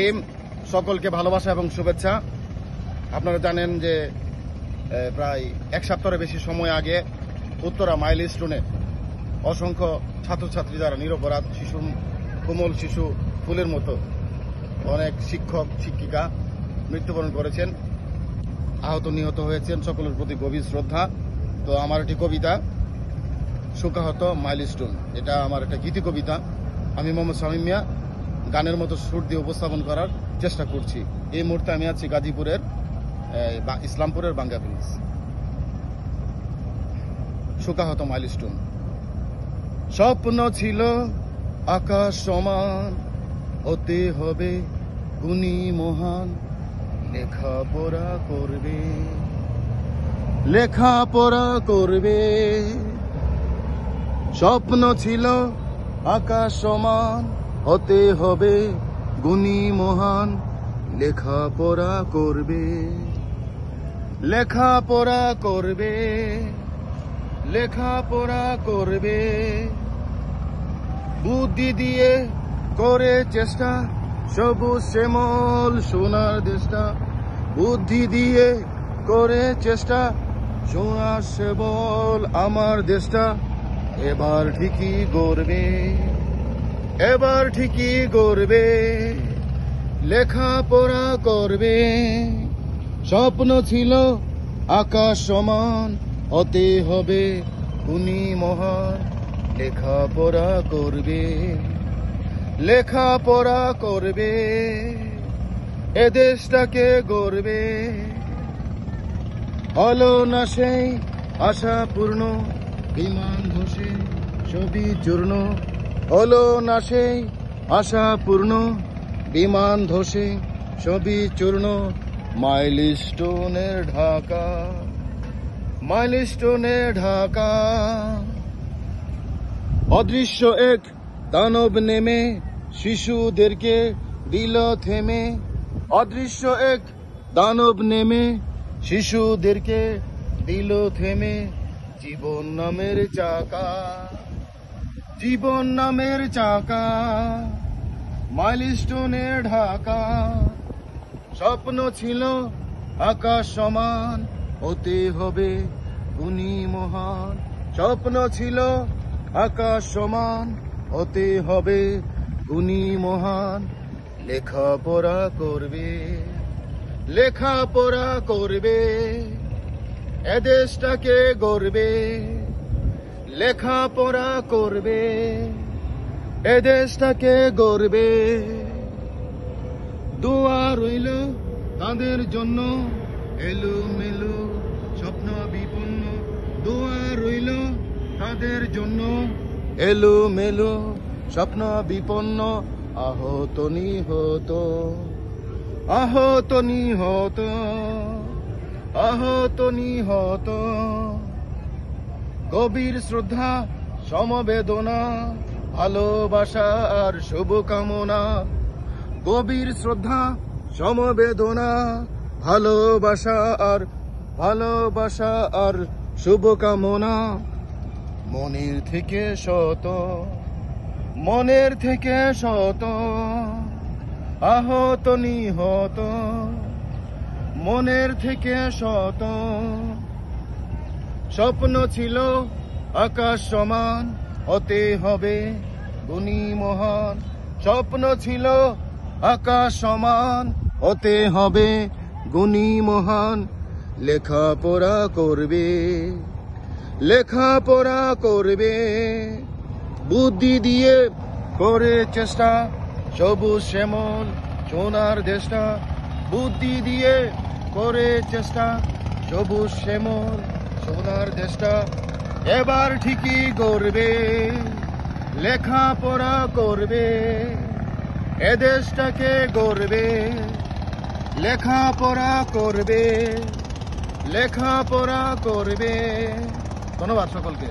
রহিম। সকলকে ভালোবাসা এবং শুভেচ্ছা। আপনারা জানেন যে প্রায় এক সপ্তাহের বেশি সময় আগে উত্তরা মাইলস্টোনে অসংখ্য ছাত্রছাত্রী যারা নিরপরাধ শিশু, কোমল শিশু ফুলের মতো অনেক শিক্ষক শিক্ষিকা মৃত্যুবরণ করেছেন, আহত নিহত হয়েছেন। সকলের প্রতি গভীর শ্রদ্ধা। তো আমার একটি কবিতা শোকাহত মাইলস্টোন, এটা আমার একটা গীতি কবিতা। আমি মোহাম্মদ শামীম মিয়া গানের মতো সুর দিয়ে উপস্থাপন করার চেষ্টা করছি। এই মুহূর্তে আমি আছি গাজীপুরের ইসলামপুরের বাঙ্গা ব্রিজ। শোকাহত মাইলস্টোন। স্বপ্ন ছিল আকাশ সমান, হতে হবে গুণী মহান, লেখাপড়া করবে, লেখাপড়া করবে। স্বপ্ন ছিল আকাশ সমান, হতে হবে গুণী মহান, লেখাপড়া করবে, লেখাপড়া করবে, লেখাপড়া করবে। বুদ্ধি দিয়ে করে চেষ্টা, সবুজ শ্যামল সোনার দেশটা। বুদ্ধি দিয়ে করে চেষ্টা, সোনার শ্যামল আমার দেশটা। এবার ঠিকই গড়বে, এবার ঠিকই গড়বে, লেখাপড়া করবে। স্বপ্ন ছিল আকাশ সমান, হতে হবে গুণী মহান, লেখাপড়া করবে, লেখাপড়া করবে, এ দেশটাকে গড়বে। হলো না সেই আশা পূর্ণ, বিমান ধসে ছবি চূর্ণ। হলো না সেই আশা পূর্ণ, বিমান ধসে ছবি চূর্ণ। মাইলস্টোনের ঢাকা, মাইলস্টোনে ঢাকা। অদৃশ্য এক দানব নেমে শিশুদেরকে দিল থেমে। অদৃশ্য এক দানব নেমে শিশুদেরকে দিল থেমে। জীবন নামের চাকা, জীবন নামের চাকা, মাইলস্টোনে ঢাকা। স্বপ্ন ছিল আকাশ সমান, হতে হবে গুণী মহান। স্বপ্ন ছিল আকাশ সমান, হতে হবে গুণী মহান, লেখাপড়া করবে, লেখাপড়া করবে, এ দেশটাকে গড়বে, লেখাপড়া করবে, এ দেশটাকে গড়বে। দোয়া রইল তাদের জন্য, এলো মেলো স্বপ্ন বিপন্ন। দোয়া রইল তাদের জন্য, এলো মেলো স্বপ্ন বিপন্ন। আহত নিহত, আহত নিহত, আহত নিহত। গভীর শ্রদ্ধা সমবেদনা, ভালোবাসা আর শুভকামনা। গভীর শ্রদ্ধা সমবেদনা, ভালোবাসা আর ভালোবাসা আর শুভকামনা। মনের থেকে শত, মনের থেকে শত, আহত নিহত, মনের থেকে শত। স্বপ্ন ছিল আকাশ সমান, হতে হবে গুণী মহান। স্বপ্ন ছিল আকাশ সমান, হতে হবে গুণী মহান, লেখাপড়া করবে, লেখাপড়া করবে। বুদ্ধি দিয়ে করে চেষ্টা, সবুজ শ্যামল সোনার দেশটা। বুদ্ধি দিয়ে করে চেষ্টা, সবুজ শ্যামল সোনার দেশটা। এবার ঠিকই গড়বে, লেখাপড়া করবে, এ দেশটাকে গড়বে, লেখাপড়া করবে, লেখাপড়া করবে। ধন্যবাদ সকলকে।